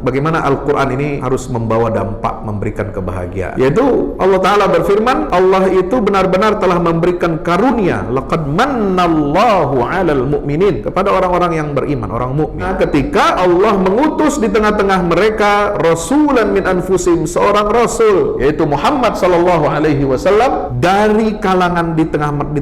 bagaimana Al-Quran ini harus membawa dampak, memberikan kebahagiaan. Yaitu Allah Ta'ala berfirman, Allah itu benar-benar telah memberikan karunia, laqad mannallahu 'alal mu'minin, kepada orang-orang yang beriman, orang mukmin. Nah, ketika Allah mengutus di tengah-tengah mereka rasulan min anfusihim, seorang rasul, yaitu Muhammad sallallahu alaihi wasallam, dari kalangan di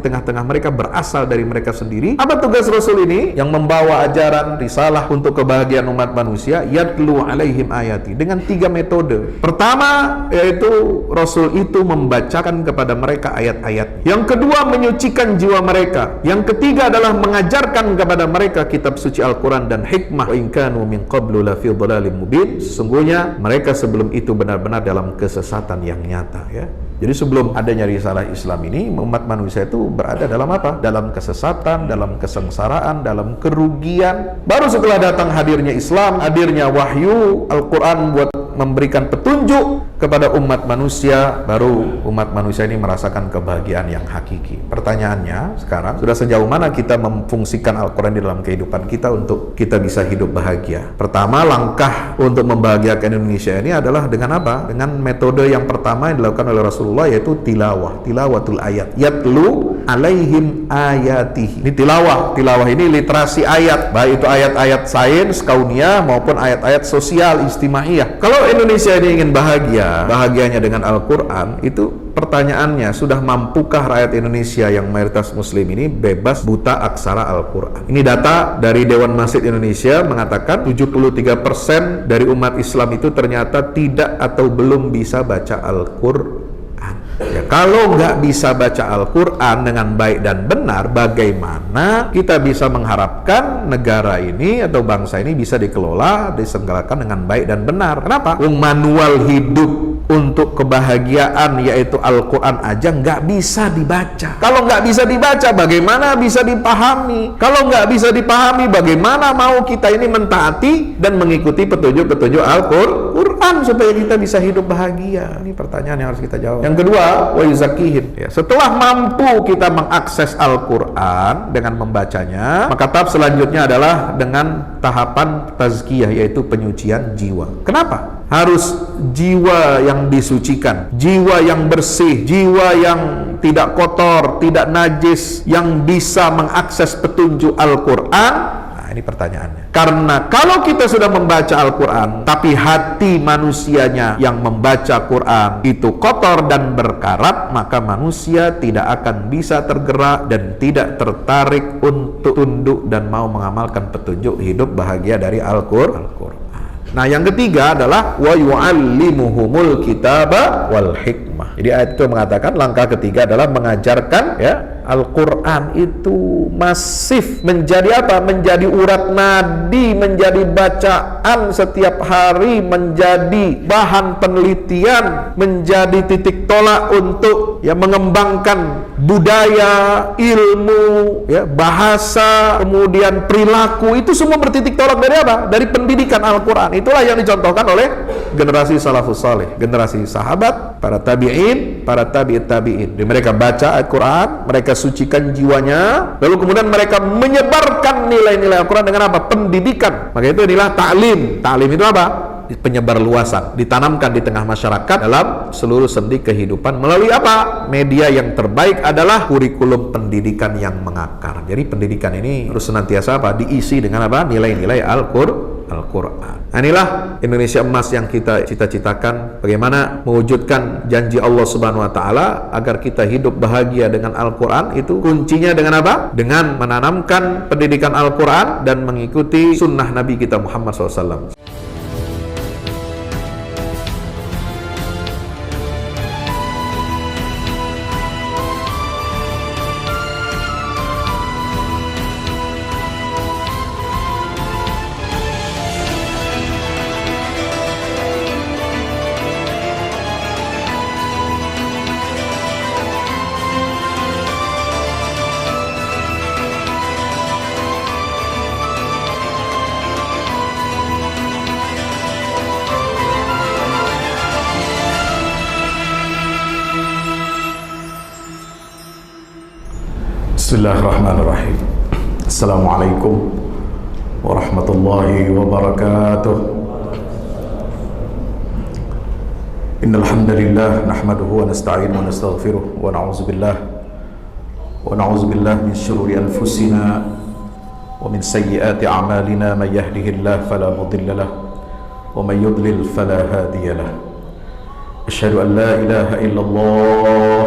tengah-tengah mereka, berasal dari mereka sendiri. Apa tugas rasul ini? Yang membawa ajaran, risalah untuk kebahagiaan umat manusia. Yatlu alaihim ayati, dengan 3 metode. Pertama, yaitu rasul itu membacakan kepada mereka ayat-ayat. Yang kedua, menyucikan jiwa mereka. Yang ketiga adalah mengajarkan kepada mereka kitab suci Al-Quran dan hikmah. Wa in kanu min qablu la fi dhalalin mubin, sesungguhnya mereka sebelum itu benar-benar dalam kesesatan yang nyata, ya. Jadi sebelum adanya risalah Islam ini, umat manusia itu berada dalam apa? Dalam kesesatan, dalam kesengsaraan, dalam kerugian. Baru setelah datang hadirnya Islam, hadirnya wahyu Al-Quran buat memberikan petunjuk kepada umat manusia, baru umat manusia ini merasakan kebahagiaan yang hakiki. Pertanyaannya sekarang, sudah sejauh mana kita memfungsikan Al-Quran di dalam kehidupan kita untuk kita bisa hidup bahagia? Pertama, langkah untuk membahagiakan Indonesia ini adalah dengan apa? Dengan metode yang pertama yang dilakukan oleh Rasulullah, yaitu tilawah, tilawatul ayat. Yatlu alaihim ayatihi. Ini tilawah. Tilawah ini literasi ayat, baik itu ayat-ayat sains, kauniyah maupun ayat-ayat sosial, istimaiyah. Kalau Indonesia ini ingin bahagia, bahagianya dengan Al-Quran, itu pertanyaannya, sudah mampukah rakyat Indonesia yang mayoritas muslim ini bebas buta aksara Al-Quran? Ini data dari Dewan Masjid Indonesia mengatakan 73% dari umat Islam itu ternyata tidak atau belum bisa baca Al-Quran. Ya, kalau nggak bisa baca Al-Quran dengan baik dan benar, bagaimana kita bisa mengharapkan negara ini atau bangsa ini bisa dikelola, diselenggarakan dengan baik dan benar? Kenapa? Manual hidup untuk kebahagiaan, yaitu Al-Quran aja nggak bisa dibaca. Kalau nggak bisa dibaca, bagaimana bisa dipahami? Kalau nggak bisa dipahami, bagaimana mau kita ini mentaati dan mengikuti petunjuk-petunjuk Al-Quran supaya kita bisa hidup bahagia? Ini pertanyaan yang harus kita jawab. Yang kedua, wa yuzakihim. Ya, setelah mampu kita mengakses Al-Quran dengan membacanya, maka tahap selanjutnya adalah dengan tahapan tazkiyah, yaitu penyucian jiwa. Kenapa? Harus jiwa yang disucikan, jiwa yang bersih, jiwa yang tidak kotor, tidak najis, yang bisa mengakses petunjuk Al-Quran. Ini pertanyaannya. Karena kalau kita sudah membaca Al-Quran, tapi hati manusianya yang membaca Quran itu kotor dan berkarat, maka manusia tidak akan bisa tergerak dan tidak tertarik untuk tunduk dan mau mengamalkan petunjuk hidup bahagia dari Al-Quran. Nah, yang ketiga adalah wa yu'allimuhumul kitaba wal hikmah. Jadi ayat itu mengatakan langkah ketiga adalah mengajarkan, ya, Al-Quran itu masif menjadi apa? Menjadi urat nadi, menjadi bacaan setiap hari, menjadi bahan penelitian, menjadi titik tolak untuk, ya, mengembangkan budaya, ilmu, ya, bahasa, kemudian perilaku. Itu semua bertitik tolak dari apa? Dari pendidikan Al-Quran. Itulah yang dicontohkan oleh generasi salafus saleh, generasi sahabat, para tabi'in, para tabi'it tabi'in. Mereka baca Al-Quran, mereka sucikan jiwanya, lalu kemudian mereka menyebarkan nilai-nilai Al-Quran dengan apa? Pendidikan. Maka itu inilah ta'lim. Ta'lim itu apa? Penyebar luasan, ditanamkan di tengah masyarakat dalam seluruh sendi kehidupan melalui apa? Media yang terbaik adalah kurikulum pendidikan yang mengakar. Jadi pendidikan ini harus senantiasa apa? Diisi dengan apa? Nilai-nilai Al-Quran. Nah, inilah Indonesia emas yang kita cita-citakan, bagaimana mewujudkan janji Allah Subhanahu wa taala agar kita hidup bahagia dengan Al-Quran. Itu kuncinya dengan apa? Dengan menanamkan pendidikan Al-Quran dan mengikuti sunnah Nabi kita Muhammad SAW. Bismillahirrahmanirrahim. Assalamualaikum warahmatullahi wabarakatuh. Innal hamdalillah nahmaduhu wa nasta'inuhu wa nastaghfiruh wa na'udzu billah min shururi anfusina wa min sayyiati a'malina may yahdihillahu fala mudilla lahu wa may yudlil fala hadiya lahu. Asyhadu an la ilaha illallah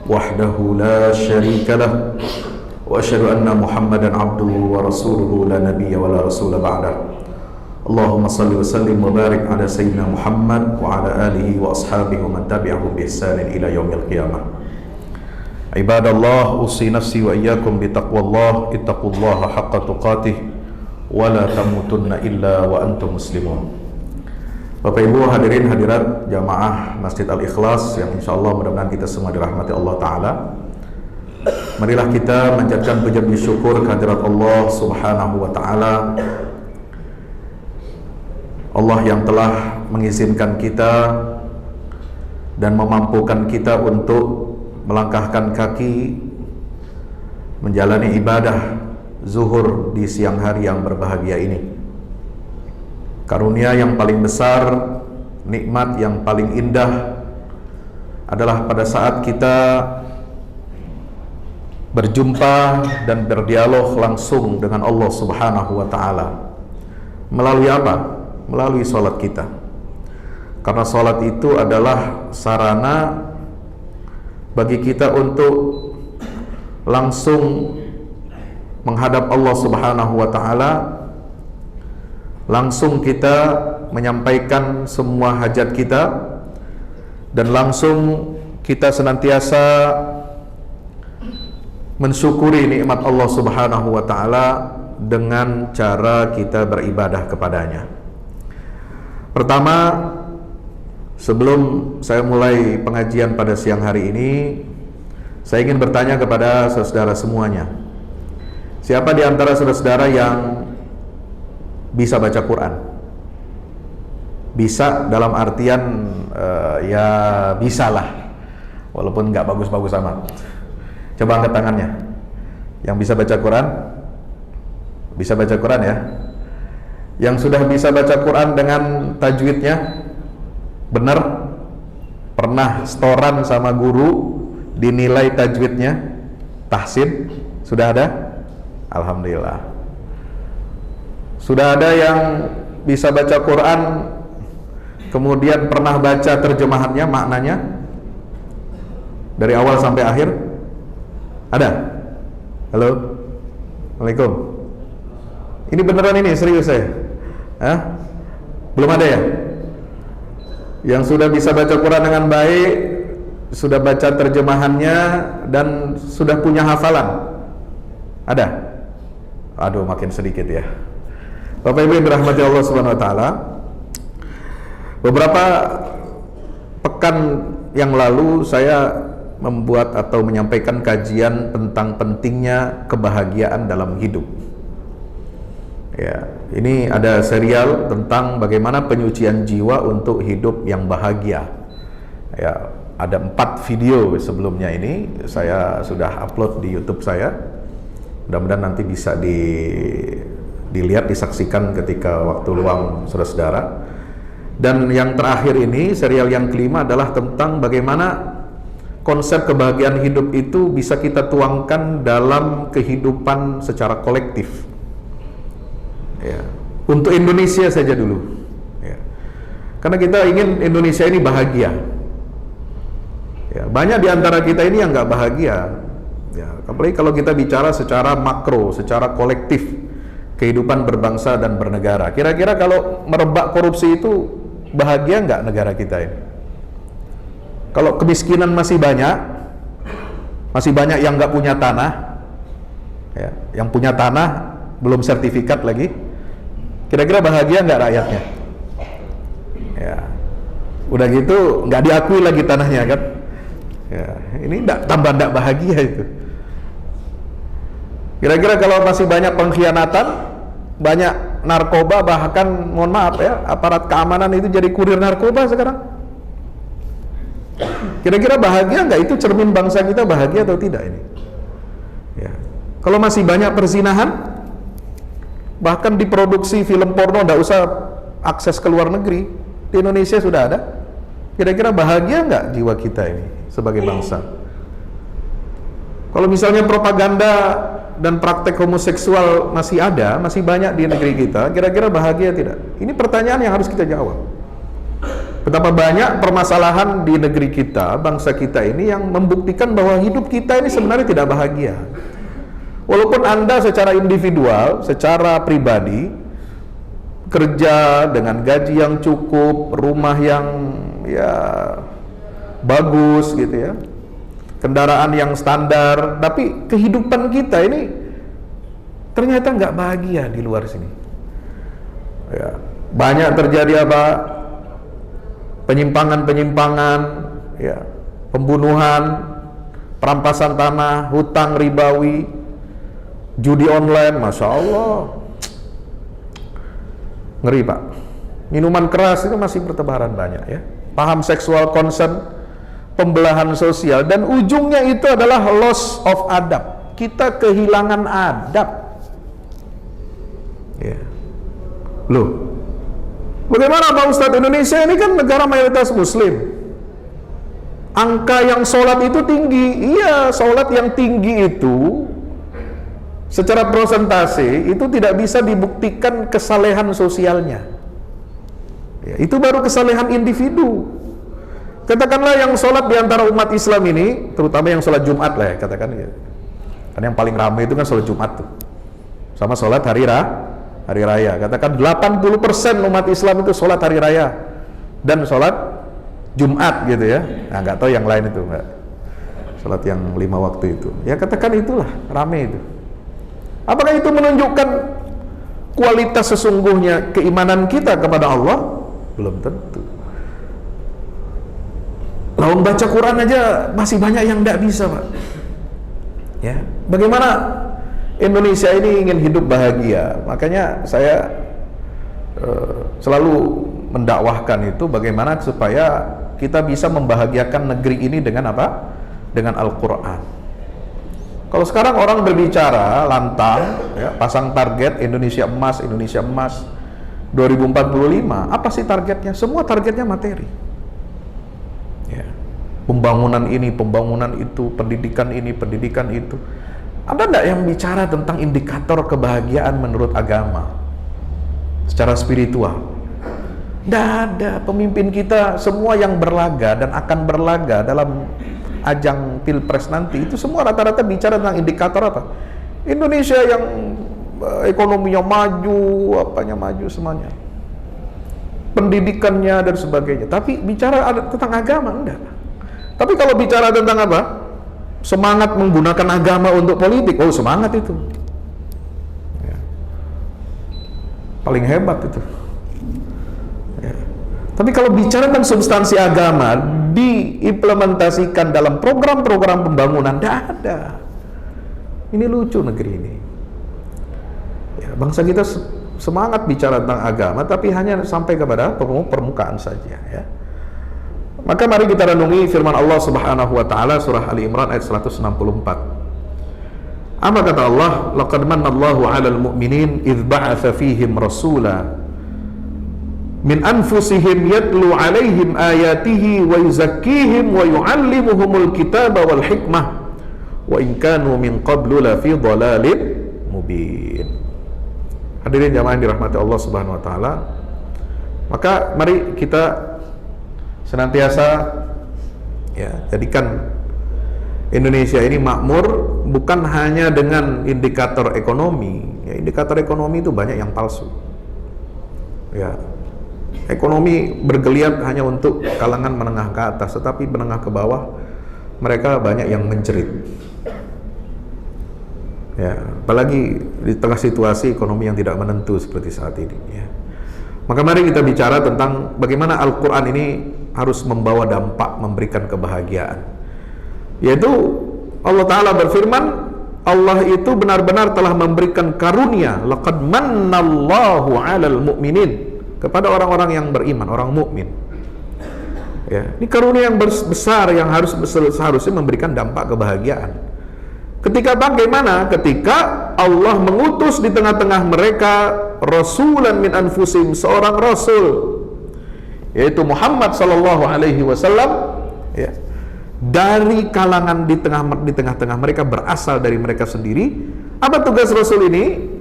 wahdahu la syarika lahu wa asyhadu anna Muhammadan abduhu wa rasuluhu la nabiyya wa la rasula ba'dahu. Allahumma salli wa sallim wa barik ala sayyidina Muhammad wa ala alihi wa ashabihi wa man tabi'ahum bi ihsanin ila yaumil qiyamah. Ibadallah, usi nafsi wa iyyakum bi taqwallah, ittaqullaha haqqa tuqatih wa la tamutunna illa wa antum muslimun. Bapak Ibu hadirin hadirat jamaah Masjid Al-Ikhlas yang insyaallah mudah-mudahan kita semua dirahmati Allah Ta'ala. Marilah kita menjadikan puji syukur kehadirat Allah Subhanahu wa Ta'ala, Allah yang telah mengizinkan kita dan memampukan kita untuk melangkahkan kaki menjalani ibadah zuhur di siang hari yang berbahagia ini. Karunia yang paling besar, nikmat yang paling indah adalah pada saat kita berjumpa dan berdialog langsung dengan Allah Subhanahu wa Ta'ala. Melalui apa? Melalui sholat kita. Karena sholat itu adalah sarana bagi kita untuk langsung menghadap Allah Subhanahu wa Ta'ala, langsung kita menyampaikan semua hajat kita, dan langsung kita senantiasa mensyukuri nikmat Allah Subhanahu wa Ta'ala dengan cara kita beribadah kepadanya. Pertama, sebelum saya mulai pengajian pada siang hari ini, saya ingin bertanya kepada saudara semuanya. Siapa di antara saudara yang bisa baca Quran? Bisa dalam artian ya bisa lah, walaupun nggak bagus-bagus amat. Coba angkat tangannya. Yang bisa baca Quran? Bisa baca Quran ya? Yang sudah bisa baca Quran dengan tajwidnya benar, pernah setoran sama guru dinilai tajwidnya tahsin, sudah ada? Alhamdulillah. Sudah ada yang bisa baca Quran kemudian pernah baca terjemahannya, maknanya dari awal sampai akhir? Ada? Halo? Assalamualaikum. Ini beneran, ini serius saya? Hah? Belum ada ya? Yang sudah bisa baca Quran dengan baik, sudah baca terjemahannya, dan sudah punya hafalan? Ada? Aduh, makin sedikit ya. Bapak Ibu yang dirahmati Allah Subhanahu wa Ta'ala, beberapa pekan yang lalu saya membuat atau menyampaikan kajian tentang pentingnya kebahagiaan dalam hidup. Ya, ini ada serial tentang bagaimana penyucian jiwa untuk hidup yang bahagia. Ya, ada 4 video sebelumnya ini saya sudah upload di YouTube saya. Mudah-mudahan nanti bisa dilihat, disaksikan ketika waktu luang saudara-saudara. Dan yang terakhir ini, serial yang kelima adalah tentang bagaimana konsep kebahagiaan hidup itu bisa kita tuangkan dalam kehidupan secara kolektif. Ya, untuk Indonesia saja dulu. Ya. Karena kita ingin Indonesia ini bahagia. Ya, banyak di antara kita ini yang nggak bahagia. Ya, apalagi kalau kita bicara secara makro, secara kolektif, kehidupan berbangsa dan bernegara. Kira-kira kalau merebak korupsi itu bahagia nggak negara kita ini? Kalau kemiskinan masih banyak yang nggak punya tanah, ya, yang punya tanah belum sertifikat lagi. Kira-kira bahagia nggak rakyatnya? Ya, udah gitu nggak diakui lagi tanahnya kan? Ya, ini tambah nggak bahagia itu. Kira-kira kalau masih banyak pengkhianatan, banyak narkoba, bahkan mohon maaf ya, aparat keamanan itu jadi kurir narkoba sekarang. Kira-kira bahagia nggak? Itu cermin bangsa kita bahagia atau tidak ini? Ya. Kalau masih banyak perzinahan, bahkan diproduksi film porno, nggak usah akses ke luar negeri, di Indonesia sudah ada. Kira-kira bahagia nggak jiwa kita ini sebagai bangsa? Kalau misalnya propaganda dan praktek homoseksual masih ada, masih banyak di negeri kita, kira-kira bahagia tidak? Ini pertanyaan yang harus kita jawab. Betapa banyak permasalahan di negeri kita, bangsa kita ini yang membuktikan bahwa hidup kita ini sebenarnya tidak bahagia. Walaupun Anda secara individual, secara pribadi, kerja dengan gaji yang cukup, rumah yang bagus gitu ya, kendaraan yang standar, tapi kehidupan kita ini ternyata nggak bahagia di luar sini. Ya, banyak terjadi apa? Penyimpangan-penyimpangan, ya, pembunuhan, perampasan tanah, hutang ribawi, judi online, masya Allah, ngeri Pak. Minuman keras itu masih bertebaran banyak ya. Paham seksual consent, pembelahan sosial, dan ujungnya itu adalah loss of adab. Kita kehilangan adab. Ya. Loh, bagaimana Pak Ustadz? Indonesia ini kan negara mayoritas Muslim. Angka yang sholat itu tinggi. Iya, sholat yang tinggi itu secara persentase itu tidak bisa dibuktikan kesalehan sosialnya. Ya, itu baru kesalehan individu. Katakanlah yang sholat di antara umat Islam ini, terutama yang sholat Jumat lah ya, katakan ya. Karena yang paling ramai itu kan sholat Jumat tuh, sama sholat hari raya. Katakan 80% umat Islam itu sholat hari raya dan sholat Jumat gitu ya. Nah, nggak tahu yang lain itu nggak. Sholat yang 5 waktu itu. Ya katakan itulah ramai itu. Apakah itu menunjukkan kualitas sesungguhnya keimanan kita kepada Allah? Belum tentu. Lawan baca Quran aja masih banyak yang tidak bisa Pak. Ya, bagaimana Indonesia ini ingin hidup bahagia? Makanya saya selalu mendakwahkan itu bagaimana supaya kita bisa membahagiakan negeri ini dengan apa? Dengan Al-Quran. Kalau sekarang orang berbicara lantang, ya, pasang target Indonesia emas 2045, apa sih targetnya? Semua targetnya materi. Ya. Pembangunan ini, pembangunan itu, pendidikan ini, pendidikan itu. Ada enggak yang bicara tentang indikator kebahagiaan menurut agama? Secara spiritual? Tidak ada. Pemimpin kita semua yang berlaga dan akan berlaga dalam ajang pilpres nanti, itu semua rata-rata bicara tentang indikator apa? Indonesia yang ekonominya maju, apanya maju semuanya, pendidikannya dan sebagainya. Tapi bicara tentang agama enggak. Tapi kalau bicara tentang apa? Semangat menggunakan agama untuk politik, oh semangat itu. Ya. Paling hebat itu. Ya. Tapi kalau bicara tentang substansi agama diimplementasikan dalam program-program pembangunan, tidak ada. Ini lucu negeri ini. Ya, bangsa kita semangat bicara tentang agama, tapi hanya sampai kepada permukaan saja. Ya. Maka mari kita renungi firman Allah Subhanahu Wa Taala surah Ali Imran ayat 164. Apa kata Allah? Laqad manna Allahu 'alal mu'minin idz ba'atsa fihim rasula min anfusihim yatlu 'alaihim ayatihi wa yuzakkihim wa yu'allimuhumul kitaba wal hikmah wa in kanu min qablu la fi dhalalin mubin. Hadirin jamaah yang dirahmati Allah Subhanahu wa taala. Maka mari kita senantiasa ya jadikan Indonesia ini makmur bukan hanya dengan indikator ekonomi. Ya, indikator ekonomi itu banyak yang palsu. Ya. Ekonomi bergeliat hanya untuk kalangan menengah ke atas, tetapi menengah ke bawah mereka banyak yang mencerit. Ya, apalagi di tengah situasi ekonomi yang tidak menentu seperti saat ini. Ya. Maka mari kita bicara tentang bagaimana Al-Quran ini harus membawa dampak, memberikan kebahagiaan. Yaitu Allah Ta'ala berfirman, Allah itu benar-benar telah memberikan karunia, laqad mannallahu 'alal mu'minin, kepada orang-orang yang beriman, orang mukmin. Ya, ini karunia yang besar yang seharusnya memberikan dampak kebahagiaan. Ketika bagaimana? Ketika Allah mengutus di tengah-tengah mereka rasulan min anfusihim, seorang rasul yaitu Muhammad sallallahu alaihi wasallam, ya, dari kalangan di tengah-tengah mereka, berasal dari mereka sendiri. Apa tugas Rasul ini?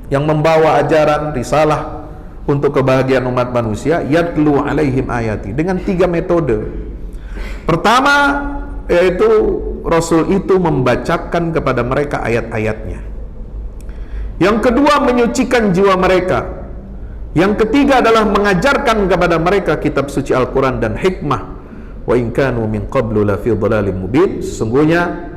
Yang membawa ajaran risalah untuk kebahagiaan umat manusia, yatlu alaihim ayati, dengan 3 metode. Pertama, yaitu Rasul itu membacakan kepada mereka ayat-ayatnya. Yang kedua, menyucikan jiwa mereka. Yang ketiga adalah mengajarkan kepada mereka kitab suci Al-Quran dan hikmah. Wa in kanu min qablu la fi dhalalin mubin. Sesungguhnya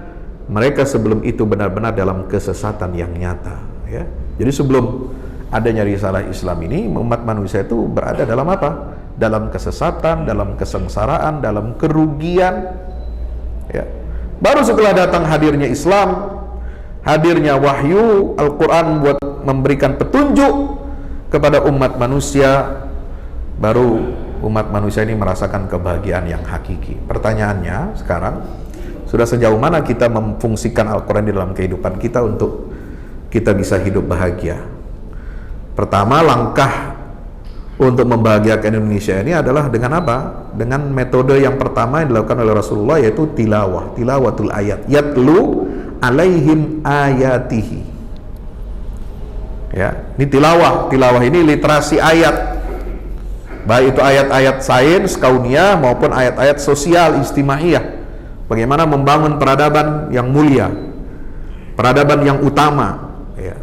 mereka sebelum itu benar-benar dalam kesesatan yang nyata, ya. Jadi sebelum adanya risalah Islam ini, umat manusia itu berada dalam apa? Dalam kesesatan, dalam kesengsaraan, dalam kerugian, ya. Baru setelah datang hadirnya Islam, hadirnya wahyu Al-Quran buat memberikan petunjuk kepada umat manusia, baru umat manusia ini merasakan kebahagiaan yang hakiki. Pertanyaannya sekarang, sudah sejauh mana kita memfungsikan Al-Quran di dalam kehidupan kita untuk kita bisa hidup bahagia? Pertama, langkah untuk membahagiakan Indonesia ini adalah dengan apa? Dengan metode yang pertama yang dilakukan oleh Rasulullah, yaitu tilawatul ayat, yatlu alaihim ayatihi. Ya, ini tilawah ini literasi ayat, baik itu ayat-ayat sains kauniyah maupun ayat-ayat sosial istimaiyah. Bagaimana membangun peradaban yang mulia, peradaban yang utama, ya.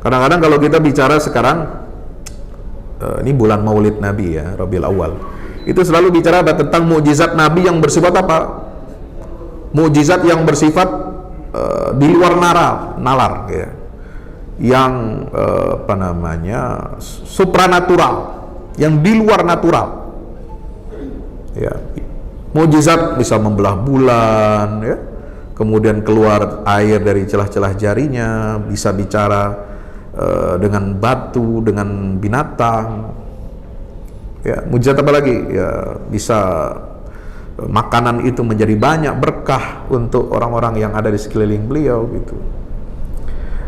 Kadang-kadang kalau kita bicara sekarang, ini bulan Maulid Nabi, ya, Rabiul Awal, itu selalu bicara tentang mukjizat Nabi yang bersifat apa? Mukjizat yang bersifat di luar nalar, ya. Yang supranatural, yang di luar natural, ya. Mukjizat bisa membelah bulan, ya, kemudian keluar air dari celah-celah jarinya, bisa bicara dengan batu, dengan binatang, ya. Mukjizat apa lagi? Ya, bisa makanan itu menjadi banyak, berkah untuk orang-orang yang ada di sekeliling beliau, gitu.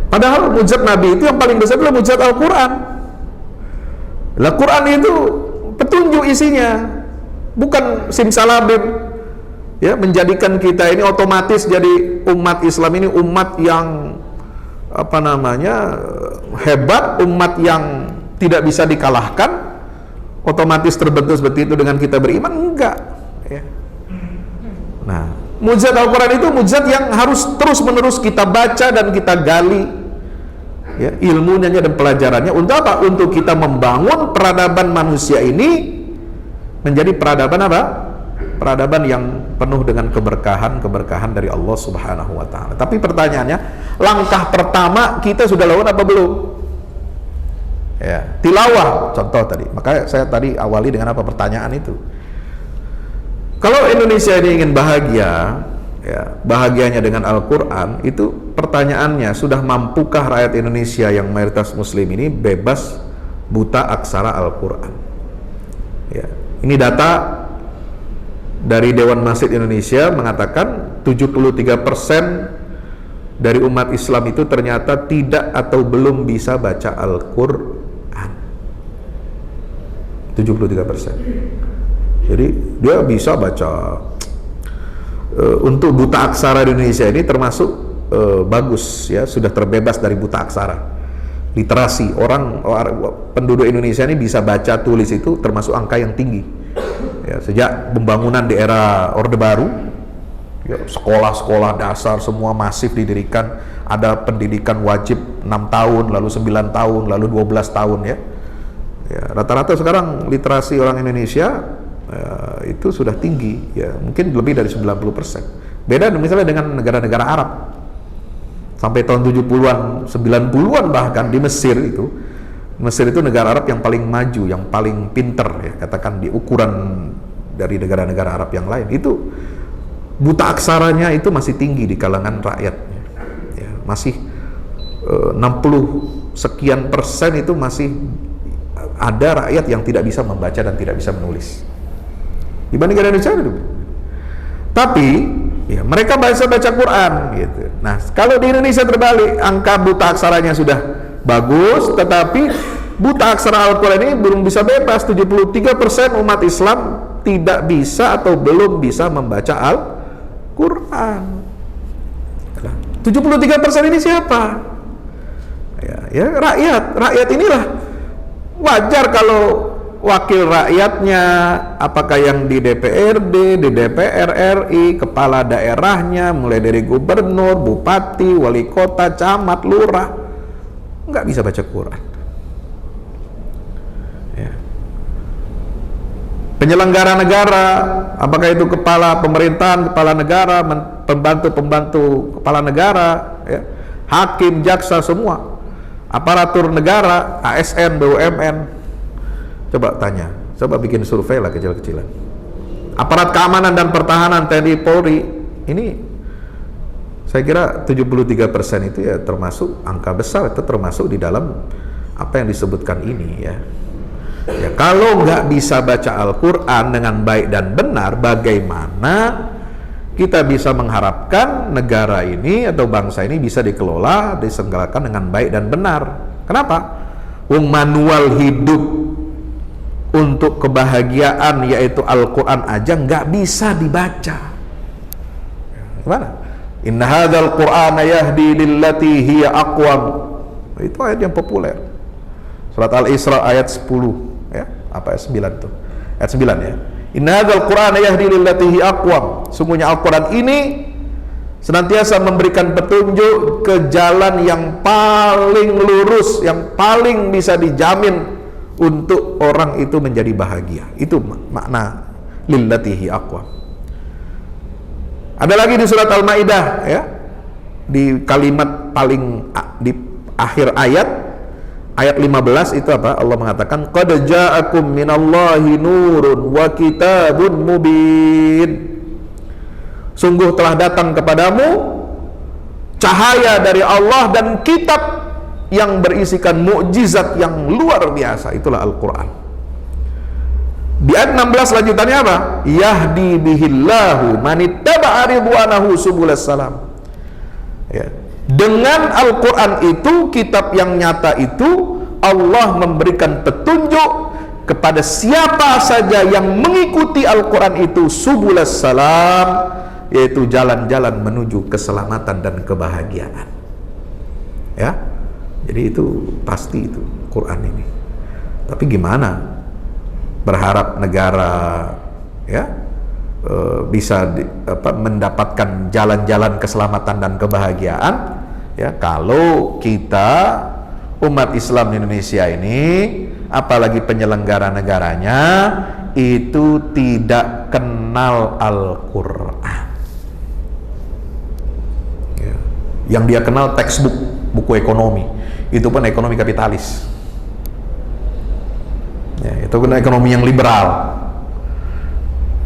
Padahal mukjizat Nabi itu yang paling besar adalah mukjizat Al-Quran. Al-Quran itu petunjuk isinya, bukan simsalabim, ya, menjadikan kita ini otomatis jadi umat Islam ini umat yang hebat, umat yang tidak bisa dikalahkan, otomatis terbentuk seperti itu dengan kita beriman. Enggak, ya. Nah, mukjizat Al-Quran itu mukjizat yang harus terus-menerus kita baca dan kita gali, ya, ilmunya dan pelajarannya. Untuk apa? Untuk kita membangun peradaban manusia ini menjadi peradaban apa? Peradaban yang penuh dengan keberkahan dari Allah Subhanahu wa Ta'ala. Tapi pertanyaannya, langkah pertama kita sudah lakukan apa belum? Ya, tilawah contoh tadi. Maka saya tadi awali dengan apa pertanyaan itu. Kalau Indonesia ini ingin bahagia, ya, bahagianya dengan Al-Quran, itu pertanyaannya, sudah mampukah rakyat Indonesia yang mayoritas muslim ini bebas buta aksara Al-Quran? Ya, ini data dari Dewan Masjid Indonesia mengatakan 73% dari umat Islam itu ternyata tidak atau belum bisa baca Al-Quran. 73%. Jadi dia bisa baca. Untuk buta aksara di Indonesia ini termasuk bagus, ya, sudah terbebas dari buta aksara. Literasi orang penduduk Indonesia ini bisa baca tulis itu termasuk angka yang tinggi, ya. Sejak pembangunan di era Orde Baru, ya, sekolah-sekolah dasar semua masif didirikan, ada pendidikan wajib 6 tahun, lalu 9 tahun, lalu 12 tahun, ya. Ya, rata-rata sekarang literasi orang Indonesia itu sudah tinggi, ya, mungkin lebih dari 90%. Beda misalnya dengan negara-negara Arab. Sampai tahun 70-an, 90-an bahkan di Mesir itu. Mesir itu negara Arab yang paling maju, yang paling pinter, ya, katakan di ukuran dari negara-negara Arab yang lain. Itu buta aksaranya itu masih tinggi di kalangan rakyatnya, ya, masih 60 sekian persen itu masih ada rakyat yang tidak bisa membaca dan tidak bisa menulis dibanding Indonesia itu. Tapi ya, mereka baca Quran, gitu. Nah, kalau di Indonesia terbalik, angka buta aksaranya sudah bagus, tetapi buta aksara Al-Quran ini belum bisa bebas. 73% umat Islam tidak bisa atau belum bisa membaca Al-Quran. 73% ini siapa? Ya, rakyat inilah. Wajar kalau wakil rakyatnya, apakah yang di DPRD, di DPR RI, kepala daerahnya, mulai dari gubernur, bupati, wali kota, camat, lurah, nggak bisa baca Quran. Ya. Penyelenggara negara, apakah itu kepala pemerintahan, kepala negara, pembantu-pembantu kepala negara, ya, hakim, jaksa, semua, aparatur negara, ASN, BUMN, coba tanya, coba bikin survei lah kecil-kecilan. Aparat keamanan dan pertahanan TNI Polri, ini saya kira 73% itu ya termasuk angka besar, itu termasuk di dalam apa yang disebutkan ini ya. Ya, kalau nggak bisa baca Al-Quran dengan baik dan benar, bagaimana kita bisa mengharapkan negara ini atau bangsa ini bisa dikelola, diselenggarakan dengan baik dan benar? Kenapa? Manual hidup untuk kebahagiaan yaitu Al-Quran aja nggak bisa dibaca. Gimana? Inna hadzal Qur'ana yahdi lillati hiya aqwam. Itu ayat yang populer. Surat Al-Isra ayat 10. Ya, apa ayat 9 tuh? Ayat 9 ya. Inna hadzal Qur'ana yahdi lillati hiya aqwam. Sungguhnya Al-Quran ini senantiasa memberikan petunjuk ke jalan yang paling lurus, yang paling bisa dijamin untuk orang itu menjadi bahagia. Itu makna lillati hiya aqwam. Ada lagi di surat Al-Maidah ya, di kalimat paling di akhir ayat 15 itu apa? Allah mengatakan qad ja'akum minallahi nurun wa kitabun mubin. Sungguh telah datang kepadamu cahaya dari Allah dan kitab yang berisikan mukjizat yang luar biasa, itulah Al-Quran. Di ayat 16 lanjutannya apa? Yahdi bihillahu manittaba'a ridwanahu subulas salam. Ya. Dengan Al-Quran itu, kitab yang nyata itu, Allah memberikan petunjuk kepada siapa saja yang mengikuti Al-Quran itu subulas salam, yaitu jalan-jalan menuju keselamatan dan kebahagiaan. Ya, jadi itu pasti itu Quran ini. Tapi gimana? Berharap negara ya bisa mendapatkan jalan-jalan keselamatan dan kebahagiaan ya kalau kita umat Islam di Indonesia ini, apalagi penyelenggara negaranya itu tidak kenal Al-Quran ya. Yang dia kenal textbook, buku ekonomi, itu pun ekonomi kapitalis ya, itu kan ekonomi yang liberal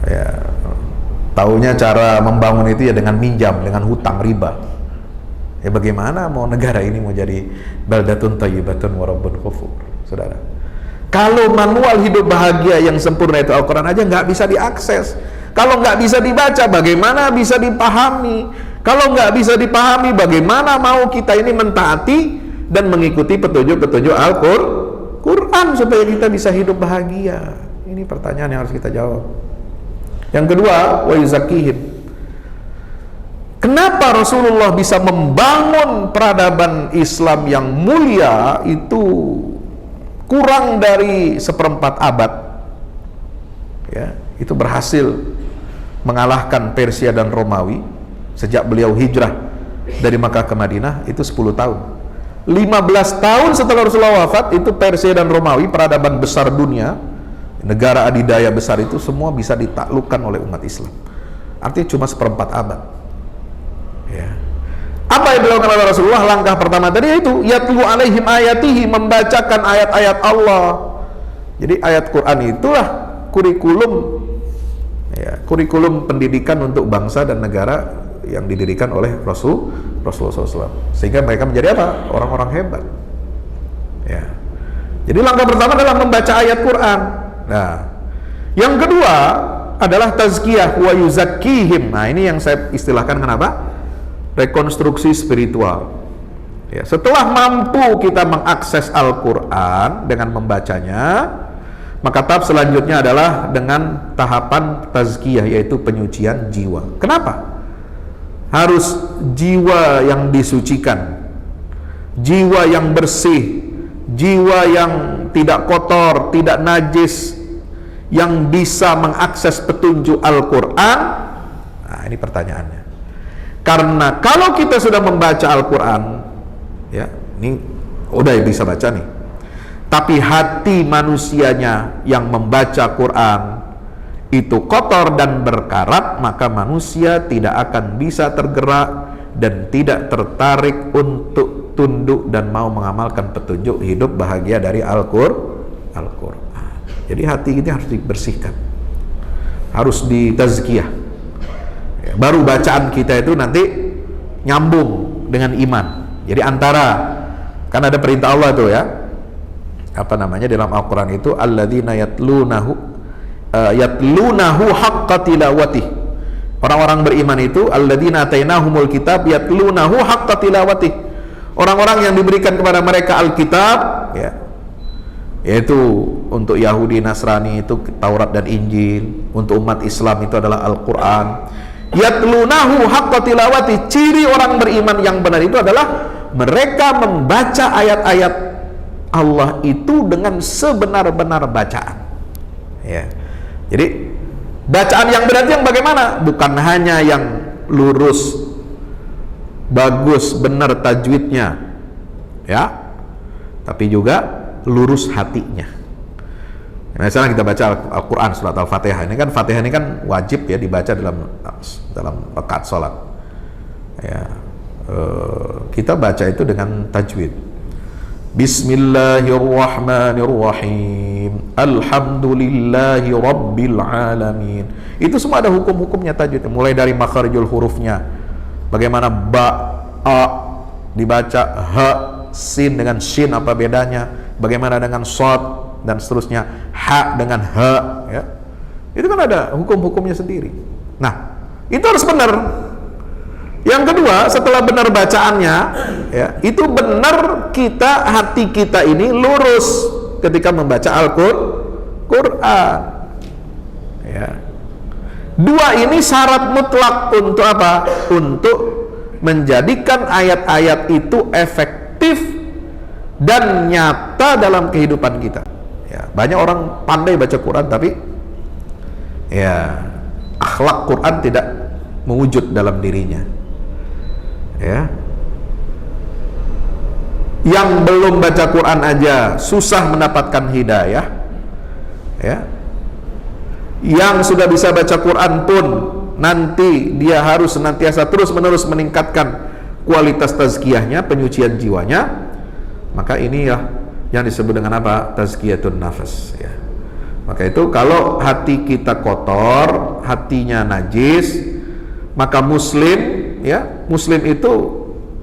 ya. Taunya cara membangun itu ya dengan minjam, dengan hutang, riba ya. Bagaimana mau negara ini mau jadi baldatun thayyibatun wa rabbun ghafur, saudara? Kalau manual hidup bahagia yang sempurna itu Al-Quran aja nggak bisa diakses. Kalau nggak bisa dibaca, bagaimana bisa dipahami? Kalau nggak bisa dipahami, bagaimana mau kita ini mentaati dan mengikuti petunjuk-petunjuk Al-Quran supaya kita bisa hidup bahagia? Ini pertanyaan yang harus kita jawab. Yang kedua, wa yuzakkihim. Kenapa Rasulullah bisa membangun peradaban Islam yang mulia itu kurang dari 1/4 abad? Ya, itu berhasil mengalahkan Persia dan Romawi sejak beliau hijrah dari Makkah ke Madinah itu 10 tahun. 15 tahun setelah Rasulullah wafat itu Persia dan Romawi, peradaban besar dunia, negara adidaya besar itu semua bisa ditaklukkan oleh umat Islam. Artinya cuma 1/4 abad. Ya. Apa yang dilakukan oleh Rasulullah? Langkah pertama tadi itu yatlu alaihim ayatihi, membacakan ayat-ayat Allah. Jadi ayat Quran itulah kurikulum ya, kurikulum pendidikan untuk bangsa dan negara yang didirikan oleh Rasulullah SAW, sehingga mereka menjadi apa? Orang-orang hebat ya. Jadi langkah pertama adalah membaca ayat Quran. Nah, yang kedua adalah tazkiyah wa yuzakkihim. Nah, ini yang saya istilahkan kenapa? Rekonstruksi spiritual. Ya, setelah mampu kita mengakses Al-Quran dengan membacanya, maka tahap selanjutnya adalah dengan tahapan tazkiyah, yaitu penyucian jiwa. Kenapa? Harus jiwa yang disucikan, jiwa yang bersih, jiwa yang tidak kotor, tidak najis, yang bisa mengakses petunjuk Al-Quran. Nah, ini pertanyaannya. Karena kalau kita sudah membaca Al-Quran, ya, ini udah bisa baca nih, tapi hati manusianya yang membaca Quran itu kotor dan berkarat, maka manusia tidak akan bisa tergerak dan tidak tertarik untuk tunduk dan mau mengamalkan petunjuk hidup bahagia dari Al-Quran. Jadi hati ini harus dibersihkan, harus ditazkiyah, ya, baru bacaan kita itu nanti nyambung dengan iman. Jadi antara, kan ada perintah Allah tuh ya, apa namanya dalam Al-Quran itu, alladzina yatlunahu haqqa tilawatih. Orang-orang beriman itu alladzina atainahumul kitab yatlunahu haqqa tilawatih. Orang-orang yang diberikan kepada mereka Alkitab, ya, yaitu untuk Yahudi Nasrani itu Taurat dan Injil, untuk umat Islam itu adalah Al-Quran. Yatlunahu haqqa tilawatih. Ciri orang beriman yang benar itu adalah mereka membaca ayat-ayat Allah itu dengan sebenar-benar bacaan, ya. Jadi bacaan yang benar yang bagaimana? Bukan hanya yang lurus, bagus, benar tajwidnya, ya, tapi juga lurus hatinya. Misalnya kita baca Al-Quran surat Al-Fatihah, ini kan Fatihah ini kan wajib ya dibaca dalam rakaat sholat, ya. Kita baca itu dengan tajwid. Bismillahirrahmanirrahim. Alhamdulillahi rabbil alamin. Itu semua ada hukum-hukumnya tajwid, mulai dari makharijul hurufnya, bagaimana ba, a dibaca, ha, sin dengan shin apa bedanya, bagaimana dengan shad dan seterusnya, ha dengan ha, ya. Itu kan ada hukum-hukumnya sendiri. Nah, itu harus benar. Yang kedua, setelah benar bacaannya, ya, itu benar kita, hati kita ini lurus ketika membaca Al-Quran, ya. Dua ini syarat mutlak untuk apa? Untuk menjadikan ayat-ayat itu efektif dan nyata dalam kehidupan kita, ya. Banyak orang pandai baca Quran tapi ya akhlak Quran tidak mewujud dalam dirinya, ya. Yang belum baca Quran aja susah mendapatkan hidayah, ya. Yang sudah bisa baca Quran pun nanti dia harus senantiasa terus-menerus meningkatkan kualitas tazkiyahnya, penyucian jiwanya. Maka ini ya yang disebut dengan apa? Tazkiyatun nafas, ya. Maka itu kalau hati kita kotor, hatinya najis, maka muslim, ya, muslim itu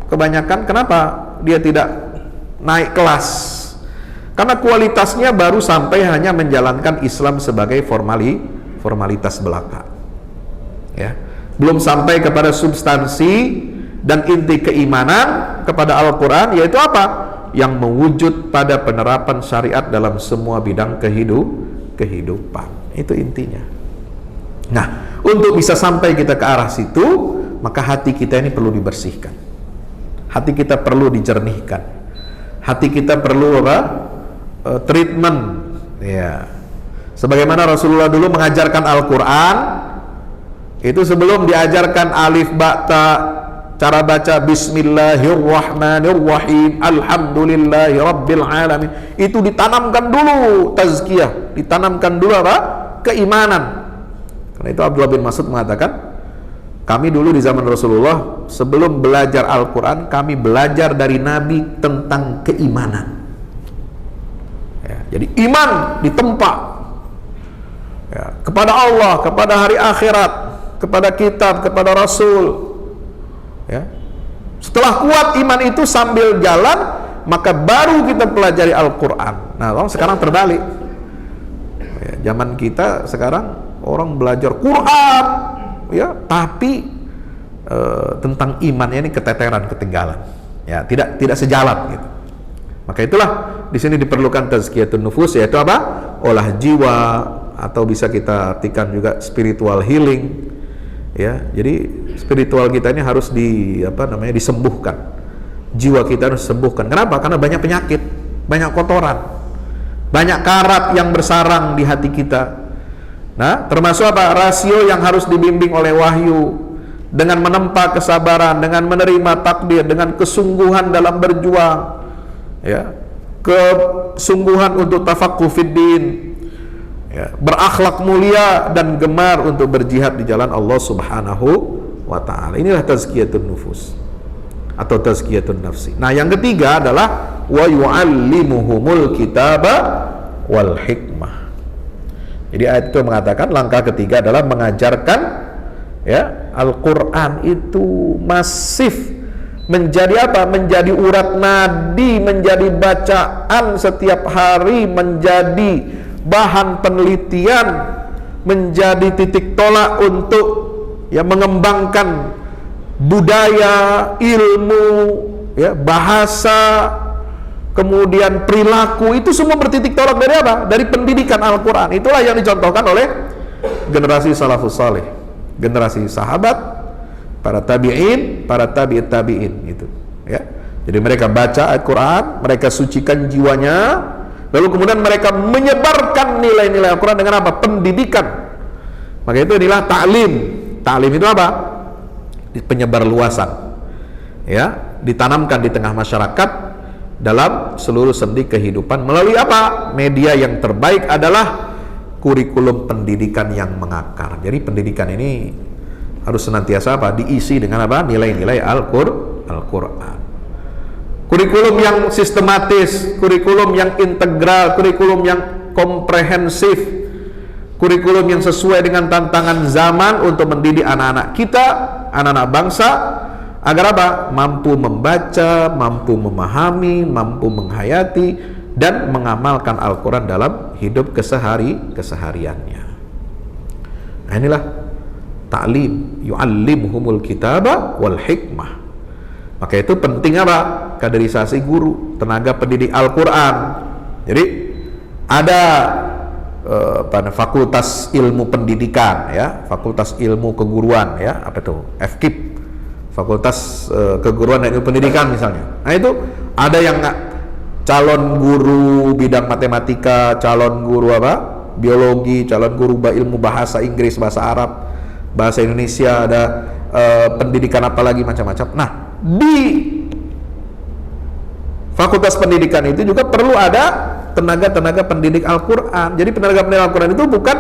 kebanyakan kenapa dia tidak naik kelas? Karena kualitasnya baru sampai hanya menjalankan Islam sebagai formalitas belaka, ya. Belum sampai kepada substansi dan inti keimanan kepada Al-Quran, yaitu apa? Yang mewujud pada penerapan syariat dalam semua bidang kehidupan. Itu intinya. Nah, untuk bisa sampai kita ke arah situ, maka hati kita ini perlu dibersihkan. Hati kita perlu dijernihkan. Hati kita perlu apa? Treatment, ya. Sebagaimana Rasulullah dulu mengajarkan Al-Quran, itu sebelum diajarkan alif ba ta, cara baca Bismillahirrahmanirrahim, Alhamdulillahi rabbil alamin, itu ditanamkan dulu tazkiyah, ditanamkan dulu apa? Keimanan. Karena itu Abdullah bin Mas'ud mengatakan, kami dulu di zaman Rasulullah sebelum belajar Al-Quran, kami belajar dari Nabi tentang keimanan, ya. Jadi iman ditempa, ya, kepada Allah, kepada hari akhirat, kepada kitab, kepada Rasul, ya. Setelah kuat iman itu sambil jalan, maka baru kita pelajari Al-Quran. Nah, sekarang terbalik, ya, zaman kita sekarang orang belajar Quran, ya, tapi tentang imannya ini keteteran, ketinggalan, Ya, tidak sejalan gitu. Maka itulah di sini diperlukan tazkiyatun nufus, yaitu apa? Olah jiwa, atau bisa kita artikan juga spiritual healing. Ya, jadi spiritual kita ini harus disembuhkan. Jiwa kita harus disembuhkan. Kenapa? Karena banyak penyakit, banyak kotoran, banyak karat yang bersarang di hati kita. Nah, termasuk apa? Rasio yang harus dibimbing oleh wahyu, dengan menempa kesabaran, dengan menerima takdir, dengan kesungguhan dalam berjuang, ya, kesungguhan untuk tafaqquh fiddin, ya, berakhlak mulia dan gemar untuk berjihad di jalan Allah Subhanahu wa ta'ala. Inilah tazkiyatun nufus atau tazkiyatun nafsi. Nah, yang ketiga adalah wa yu'allimuhumul kitaba wal hikmah. Jadi ayat itu mengatakan langkah ketiga adalah mengajarkan, ya, Al-Quran itu masif menjadi apa? Menjadi urat nadi, menjadi bacaan setiap hari, menjadi bahan penelitian, menjadi titik tolak untuk, ya, mengembangkan budaya, ilmu, ya, bahasa, kemudian perilaku. Itu semua bertitik tolak dari apa? Dari pendidikan Al-Quran. Itulah yang dicontohkan oleh generasi salafus saleh, generasi sahabat, para tabi'in, para tabi'it tabi'in itu, ya. Jadi mereka baca Al-Quran, mereka sucikan jiwanya, lalu kemudian mereka menyebarkan nilai-nilai Al-Quran dengan apa? Pendidikan. Maka itu inilah ta'lim. Ta'lim itu apa? Penyebar luasan, ya, ditanamkan di tengah masyarakat dalam seluruh sendi kehidupan melalui apa? Media yang terbaik adalah kurikulum pendidikan yang mengakar. Jadi pendidikan ini harus senantiasa apa? Diisi dengan apa? Nilai-nilai Al-Quran. Kurikulum yang sistematis, kurikulum yang integral, kurikulum yang komprehensif, kurikulum yang sesuai dengan tantangan zaman untuk mendidik anak-anak kita, anak-anak bangsa, agar apa? Mampu membaca, mampu memahami, mampu menghayati, dan mengamalkan Al-Quran dalam hidup kesehariannya. Nah, inilah ta'lim, yu'allimhumul kitaba wal hikmah. Maka itu penting apa? Kaderisasi guru, tenaga pendidik Al-Quran. Jadi ada fakultas ilmu pendidikan, ya, fakultas ilmu keguruan, ya, apa itu? FKIP, fakultas keguruan dan ilmu pendidikan misalnya. Nah, itu ada yang calon guru bidang matematika, calon guru apa? Biologi, calon guru ilmu bahasa Inggris, bahasa Arab, bahasa Indonesia, ada pendidikan apa lagi macam-macam. Nah, di fakultas pendidikan itu juga perlu ada tenaga-tenaga pendidik Al-Quran. Jadi tenaga pendidik Al-Quran itu bukan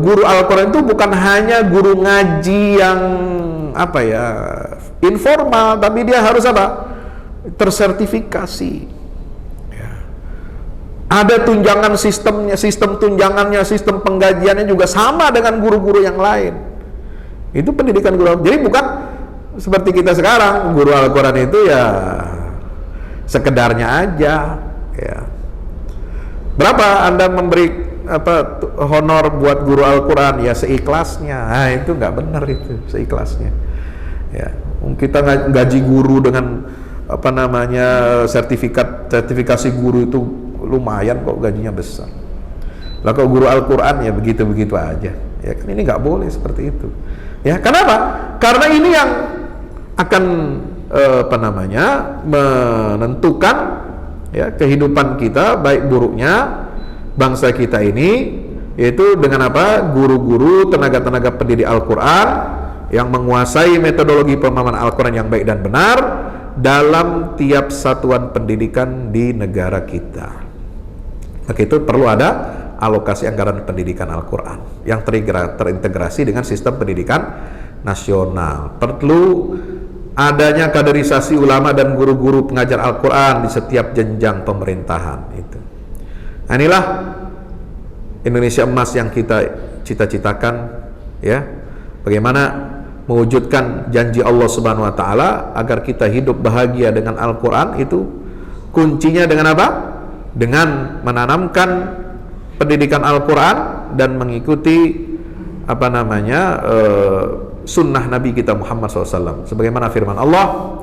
guru Al-Quran itu bukan hanya guru ngaji yang apa ya, informal, tapi dia harus apa? Tersertifikasi, ya. Ada tunjangan sistemnya, sistem tunjangannya, sistem penggajiannya juga sama dengan guru-guru yang lain. Itu pendidikan guru. Jadi bukan seperti kita sekarang, guru Al-Quran itu ya sekedarnya aja, ya. Berapa Anda memberi apa honor buat guru Al-Quran? Ya seikhlasnya. Nah, itu nggak benar, itu seikhlasnya, ya. Kita gaji guru dengan apa namanya sertifikasi guru itu lumayan kok, gajinya besar. Lah kalau guru Al-Quran ya begitu-begitu aja, ya kan. Ini nggak boleh seperti itu, ya. Kenapa? Karena ini yang akan apa namanya menentukan, ya, kehidupan kita baik buruknya bangsa kita ini, yaitu dengan apa? Guru-guru, tenaga-tenaga pendidik Al-Quran yang menguasai metodologi pemahaman Al-Quran yang baik dan benar dalam tiap satuan pendidikan di negara kita. Maka itu perlu ada alokasi anggaran pendidikan Al-Quran yang terintegrasi dengan sistem pendidikan nasional. Perlu adanya kaderisasi ulama dan guru-guru pengajar Al-Quran di setiap jenjang pemerintahan itu. Nah, inilah Indonesia emas yang kita cita-citakan, ya. Bagaimana mewujudkan janji Allah Subhanahu wa taala agar kita hidup bahagia dengan Al-Quran, itu kuncinya dengan apa? Dengan menanamkan pendidikan Al-Quran dan mengikuti apa namanya sunnah Nabi kita Muhammad SAW. Sebagaimana firman Allah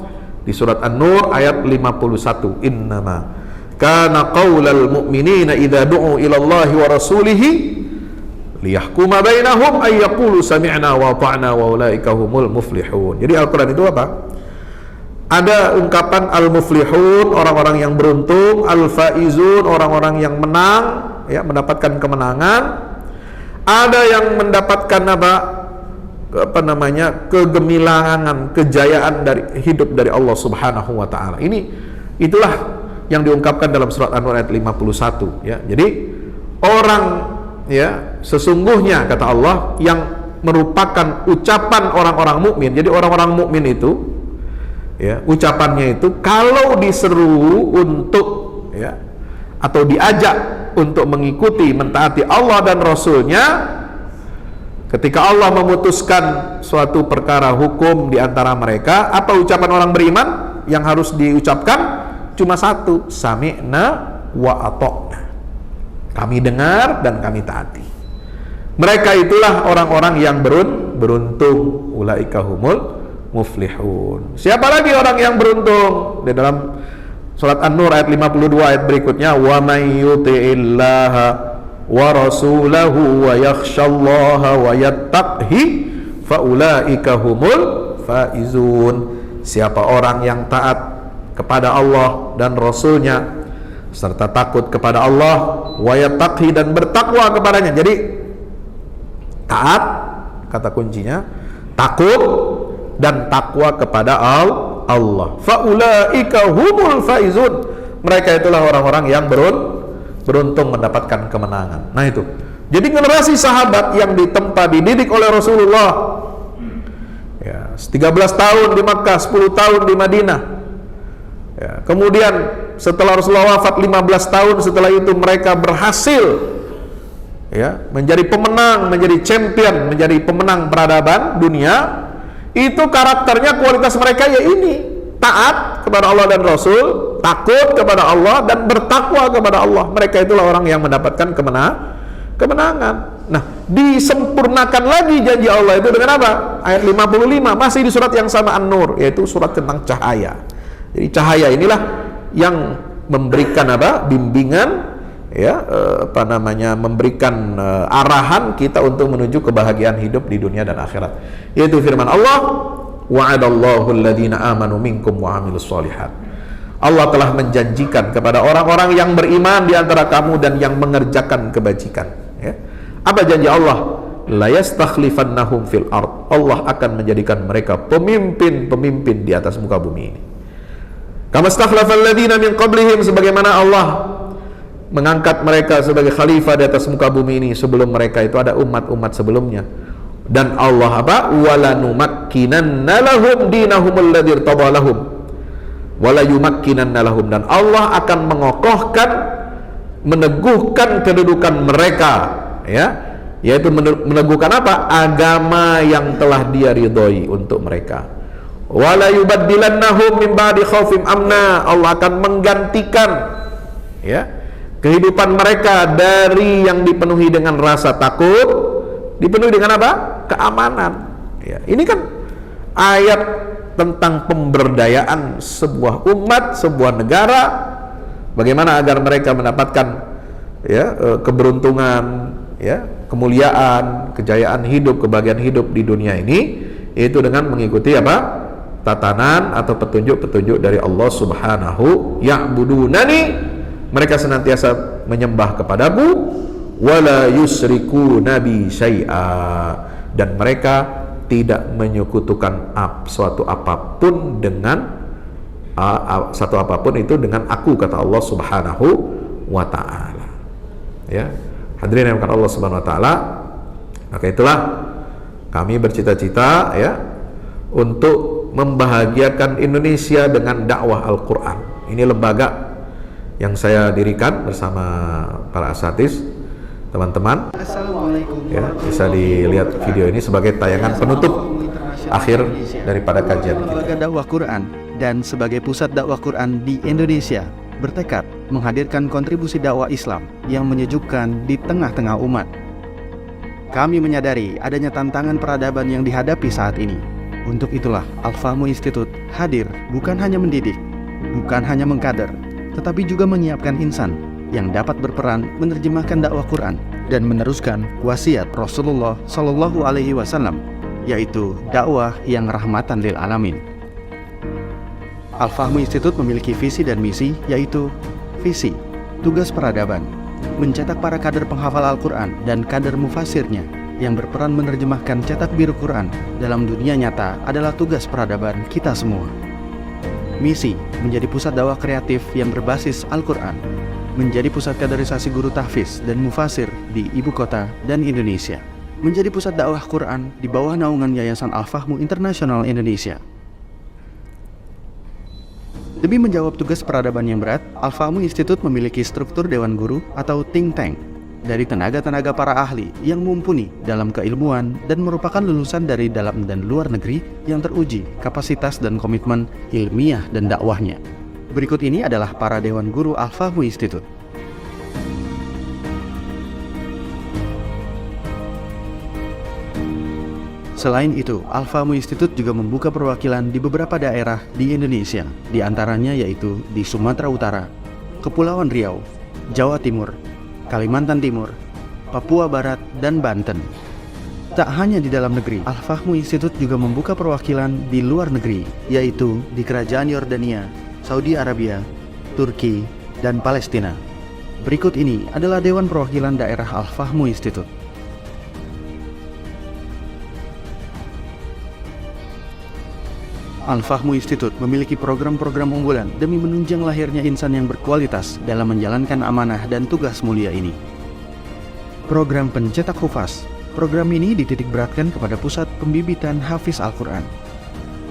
di surat An-Nur ayat 51. Innama kana qaulal mu'minina idza du'u ila Allahi wa rasulihi liyahkuma bainahum ay yaqulu sami'na wa ata'na wa ulaika humul muflihun. Jadi Al-Qur'an itu apa? Ada ungkapan al-muflihun, orang-orang yang beruntung, al-faizun, orang-orang yang menang, ya, mendapatkan kemenangan. Ada yang mendapatkan apa namanya, kegemilangan, kejayaan dari hidup dari Allah Subhanahu wa taala. Itulah yang diungkapkan dalam surat An-Nur ayat 51, ya. Jadi orang, ya, sesungguhnya kata Allah yang merupakan ucapan orang-orang mukmin. Jadi orang-orang mukmin itu, ya, ucapannya itu kalau diseru untuk, ya, atau diajak untuk mengikuti, mentaati Allah dan Rasulnya, ketika Allah memutuskan suatu perkara hukum di antara mereka, apa ucapan orang beriman yang harus diucapkan? Cuma satu, sami'na wa ata'na. Kami dengar dan kami taati. Mereka itulah orang-orang yang beruntung. Ulaika humul muflihun. Siapa lagi orang yang beruntung? Di dalam surat An-Nur ayat 52 ayat berikutnya, wa may yuti'illaha wa rasulahu wa yakhshallaha wa yattaqhi fa ulaika humul faizun. Siapa orang yang taat kepada Allah dan Rasulnya serta takut kepada Allah, wa yattaqhi, dan bertakwa kepadanya. Jadi taat, kata kuncinya, takut dan takwa kepada Allah. Faulaika humul faizun. Mereka itulah orang-orang yang beruntung mendapatkan kemenangan. Nah itu. Jadi generasi sahabat yang ditempa, dididik oleh Rasulullah, ya, 13 tahun di Makkah, 10 tahun di Madinah. Ya, kemudian setelah Rasulullah wafat 15 tahun setelah itu mereka berhasil, ya, menjadi pemenang, menjadi champion, menjadi pemenang peradaban dunia. Itu karakternya, kualitas mereka ya ini, taat kepada Allah dan Rasul, takut kepada Allah, dan bertakwa kepada Allah. Mereka itulah orang yang mendapatkan kemenangan. Nah, disempurnakan lagi janji Allah itu dengan apa? Ayat 55, masih di surat yang sama, An-Nur, yaitu surat tentang cahaya. Jadi cahaya inilah yang memberikan bimbingan, ya, memberikan arahan kita untuk menuju kebahagiaan hidup di dunia dan akhirat. Yaitu firman Allah, wa'adallahu alladhina amanu minkum wa amilus sholihat. Allah telah menjanjikan kepada orang-orang yang beriman di antara kamu dan yang mengerjakan kebajikan, ya. Apa janji Allah? La yastakhlifannahum fil ard. Allah akan menjadikan mereka pemimpin di atas muka bumi ini. Kama stakhlafal ladzina min qablihim, sebagaimana Allah mengangkat mereka sebagai khalifah di atas muka bumi ini. Sebelum mereka itu ada umat-umat sebelumnya. Dan Allah walanumakkinanna lahum dinahum alladzi irtada lahum wala yumakkinanna lahum, dan Allah akan mengokohkan, meneguhkan kedudukan mereka, ya, yaitu meneguhkan apa? Agama yang telah Dia ridhoi untuk mereka. Wala yubaddilannahum min ba'di khaufim amna. Allah akan menggantikan, ya, kehidupan mereka dari yang dipenuhi dengan rasa takut, dipenuhi dengan apa? Keamanan. Ya, ini kan ayat tentang pemberdayaan sebuah umat, sebuah negara, bagaimana agar mereka mendapatkan, ya, keberuntungan, ya, kemuliaan, kejayaan hidup, kebahagiaan hidup di dunia ini, yaitu dengan mengikuti apa? Tatanan atau petunjuk-petunjuk dari Allah Subhanahu. Ya'budunani, mereka senantiasa menyembah kepadaku, wala yusriku nabi syai'a, dan mereka tidak menyekutukan suatu apapun dengan satu apapun itu dengan aku, kata Allah Subhanahu wa ta'ala. Ya, hadirin yang Allah Subhanahu wa ta'ala, maka itulah kami bercita-cita, ya, untuk membahagiakan Indonesia dengan dakwah Al-Quran. Ini lembaga yang saya dirikan bersama para asatidz, teman-teman. Ya, bisa dilihat video ini sebagai tayangan penutup akhir daripada kajian kita. Lembaga dakwah Quran dan sebagai pusat dakwah Quran di Indonesia bertekad menghadirkan kontribusi dakwah Islam yang menyejukkan di tengah-tengah umat. Kami menyadari adanya tantangan peradaban yang dihadapi saat ini. Untuk itulah Al-Fahmu Institute hadir bukan hanya mendidik, bukan hanya mengkader, tetapi juga menyiapkan insan yang dapat berperan menerjemahkan dakwah Quran dan meneruskan wasiat Rasulullah Shallallahu Alaihi Wasallam, yaitu dakwah yang rahmatan lil alamin. Al-Fahmu Institute memiliki visi dan misi, yaitu visi, tugas peradaban, mencetak para kader penghafal Al-Quran dan kader mufasirnya yang berperan menerjemahkan cetak biru Quran dalam dunia nyata adalah tugas peradaban kita semua. Misi, menjadi pusat dakwah kreatif yang berbasis Al-Quran, menjadi pusat kaderisasi guru tahfiz dan mufasir di ibu kota dan Indonesia, menjadi pusat dakwah Quran di bawah naungan Yayasan Al-Fahmu Internasional Indonesia. Demi menjawab tugas peradaban yang berat, Al-Fahmu Institute memiliki struktur Dewan Guru atau think tank dari tenaga-tenaga para ahli yang mumpuni dalam keilmuan dan merupakan lulusan dari dalam dan luar negeri yang teruji kapasitas dan komitmen ilmiah dan dakwahnya. Berikut ini adalah para Dewan Guru Al-Fahmu Institute. Selain itu, Al-Fahmu Institute juga membuka perwakilan di beberapa daerah di Indonesia, di antaranya yaitu di Sumatera Utara, Kepulauan Riau, Jawa Timur, Kalimantan Timur, Papua Barat, dan Banten. Tak hanya di dalam negeri, Al-Fahmu Institute juga membuka perwakilan di luar negeri, yaitu di Kerajaan Yordania, Saudi Arabia, Turki, dan Palestina. Berikut ini adalah Dewan Perwakilan Daerah Al-Fahmu Institute. Al-Fahmu Institute memiliki program-program unggulan demi menunjang lahirnya insan yang berkualitas dalam menjalankan amanah dan tugas mulia ini. Program pencetak hufaz. Program ini dititik beratkan kepada pusat pembibitan hafiz Al-Quran.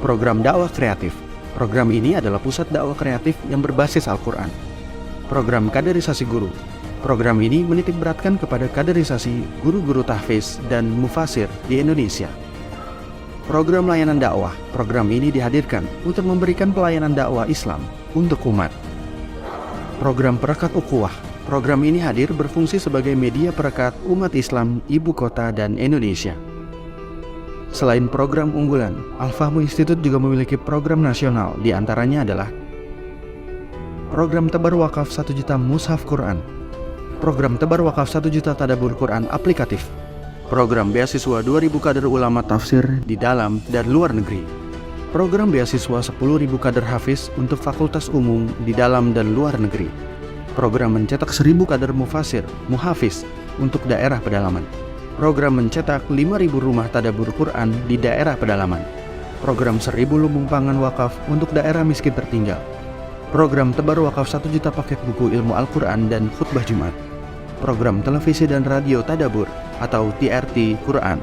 Program dakwah kreatif. Program ini adalah pusat dakwah kreatif yang berbasis Al-Quran. Program kaderisasi guru. Program ini menitik beratkan kepada kaderisasi guru-guru tahfiz dan mufasir di Indonesia. Program layanan dakwah. Program ini dihadirkan untuk memberikan pelayanan dakwah Islam untuk umat. Program perekat ukhuwah. Program ini hadir berfungsi sebagai media perekat umat Islam ibu kota dan Indonesia. Selain program unggulan, Al-Fahmu Institute juga memiliki program nasional, di antaranya adalah program tebar wakaf 1 juta mushaf Quran, program tebar wakaf 1 juta tadabbur Quran aplikatif, program beasiswa 2.000 kader ulama tafsir di dalam dan luar negeri, program beasiswa 10.000 kader hafiz untuk fakultas umum di dalam dan luar negeri, program mencetak 1.000 kader mufasir, muhafiz untuk daerah pedalaman, program mencetak 5.000 rumah tadabbur Quran di daerah pedalaman, program 1.000 lumbung pangan wakaf untuk daerah miskin tertinggal, program tebar wakaf 1 juta paket buku ilmu Al-Quran dan khutbah Jumat, program televisi dan radio tadabbur atau TRT Quran.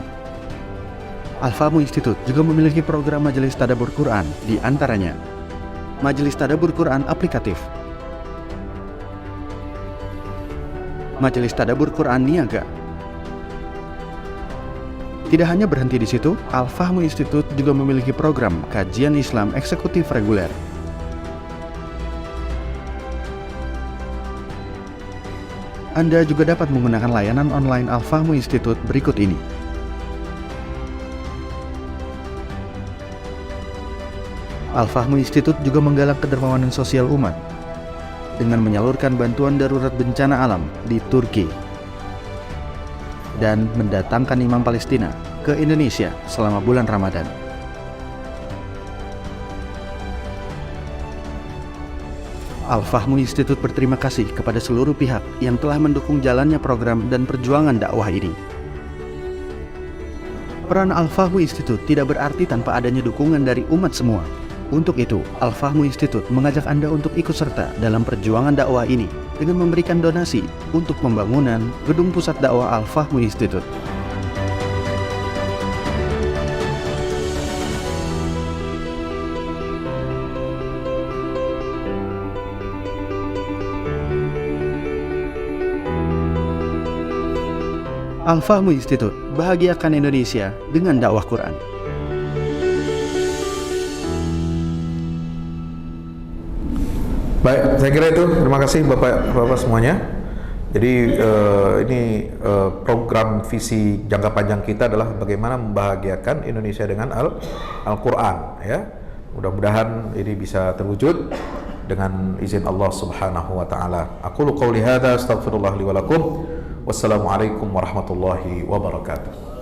Al-Fahmu Institute juga memiliki program majelis tadabbur Quran, di antaranya Majelis Tadabbur Quran aplikatif, Majelis Tadabbur Quran Niaga. Tidak hanya berhenti di situ, Al-Fahmu Institute juga memiliki program kajian Islam eksekutif reguler. Anda juga dapat menggunakan layanan online Al-Fahmu Institute berikut ini. Al-Fahmu Institute juga menggalak kedermawanan sosial umat dengan menyalurkan bantuan darurat bencana alam di Turki dan mendatangkan imam Palestina ke Indonesia selama bulan Ramadan. Al-Fahmu Institute berterima kasih kepada seluruh pihak yang telah mendukung jalannya program dan perjuangan dakwah ini. Peran Al-Fahmu Institute tidak berarti tanpa adanya dukungan dari umat semua. Untuk itu, Al-Fahmu Institute mengajak Anda untuk ikut serta dalam perjuangan dakwah ini dengan memberikan donasi untuk pembangunan gedung pusat dakwah Al-Fahmu Institute. Al-Fahmu Institute, bahagiakan Indonesia dengan dakwah Quran. Baik, saya kira itu. Terima kasih Bapak-Bapak semuanya. Jadi program visi jangka panjang kita adalah bagaimana membahagiakan Indonesia dengan Al-Quran, ya. Mudah-mudahan ini bisa terwujud dengan izin Allah Subhanahu wa taala. Aqulu qouli hadza astaghfirullah li wa lakum. Wassalamualaikum warahmatullahi wabarakatuh.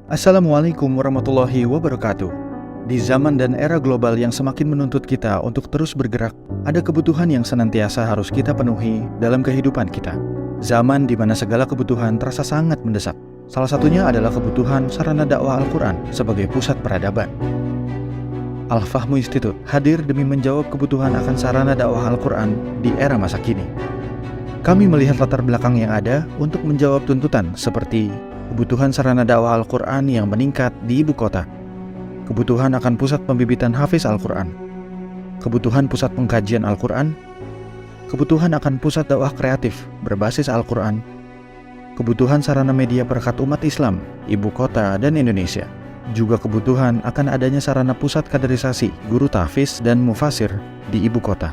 Assalamualaikum warahmatullahi wabarakatuh. Di zaman dan era global yang semakin menuntut kita untuk terus bergerak, ada kebutuhan yang senantiasa harus kita penuhi dalam kehidupan kita. Zaman di mana segala kebutuhan terasa sangat mendesak. Salah satunya adalah kebutuhan sarana dakwah Al-Quran sebagai pusat peradaban. Al-Fahmu Institute hadir demi menjawab kebutuhan akan sarana dakwah Al-Quran di era masa kini. Kami melihat latar belakang yang ada untuk menjawab tuntutan seperti kebutuhan sarana dakwah Al-Quran yang meningkat di ibu kota, kebutuhan akan pusat pembibitan hafiz Al-Quran, kebutuhan pusat pengkajian Al-Quran, kebutuhan akan pusat dakwah kreatif berbasis Al-Quran, kebutuhan sarana media perekat umat Islam, ibu kota dan Indonesia, juga kebutuhan akan adanya sarana pusat kaderisasi guru tahfiz dan mufasir di ibu kota.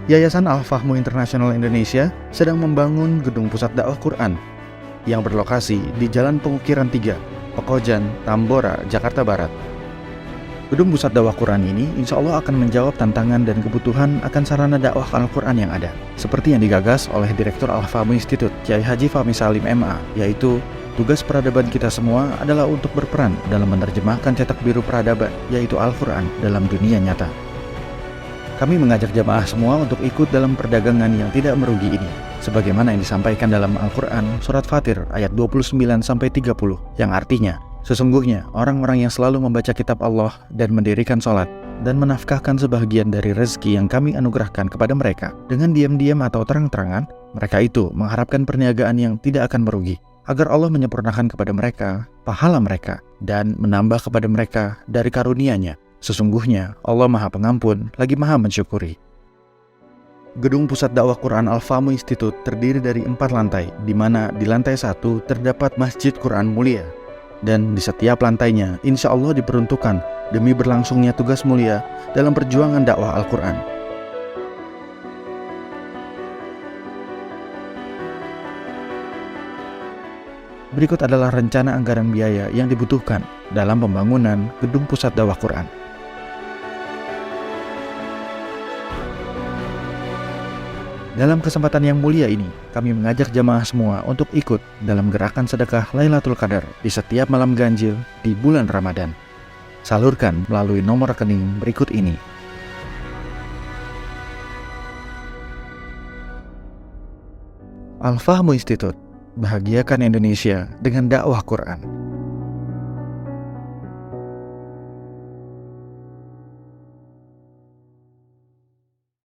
Yayasan Al-Fahmu International Indonesia sedang membangun gedung pusat dakwah Quran yang berlokasi di Jalan Pengukiran 3, Pekojan, Tambora, Jakarta Barat. Gedung pusat dakwah Quran ini insya Allah akan menjawab tantangan dan kebutuhan akan sarana dakwah Al-Quran yang ada, seperti yang digagas oleh Direktur Al-Fahmu Institute, Kiai Haji Fahmi Salim MA, yaitu tugas peradaban kita semua adalah untuk berperan dalam menerjemahkan cetak biru peradaban, yaitu Al-Quran, dalam dunia nyata. Kami mengajak jamaah semua untuk ikut dalam perdagangan yang tidak merugi ini, sebagaimana yang disampaikan dalam Al-Quran Surat Fatir ayat 29-30, yang artinya, sesungguhnya orang-orang yang selalu membaca kitab Allah dan mendirikan sholat, dan menafkahkan sebahagian dari rezeki yang kami anugerahkan kepada mereka, dengan diam-diam atau terang-terangan, mereka itu mengharapkan perniagaan yang tidak akan merugi, agar Allah menyempurnakan kepada mereka pahala mereka, dan menambah kepada mereka dari karunia-Nya. Sesungguhnya Allah Maha Pengampun lagi Maha Mensyukuri. Gedung Pusat Dakwah Quran Al-Fahmu Institute terdiri dari 4 lantai, di mana di lantai 1 terdapat Masjid Quran Mulia, dan di setiap lantainya insya Allah diperuntukkan demi berlangsungnya tugas mulia dalam perjuangan dakwah Al-Quran. Berikut adalah rencana anggaran biaya yang dibutuhkan dalam pembangunan Gedung Pusat Dakwah Quran. Dalam kesempatan yang mulia ini, kami mengajak jamaah semua untuk ikut dalam gerakan sedekah Lailatul Qadar di setiap malam ganjil di bulan Ramadan. Salurkan melalui nomor rekening berikut ini. Al-Fahmu Institute, bahagiakan Indonesia dengan dakwah Quran.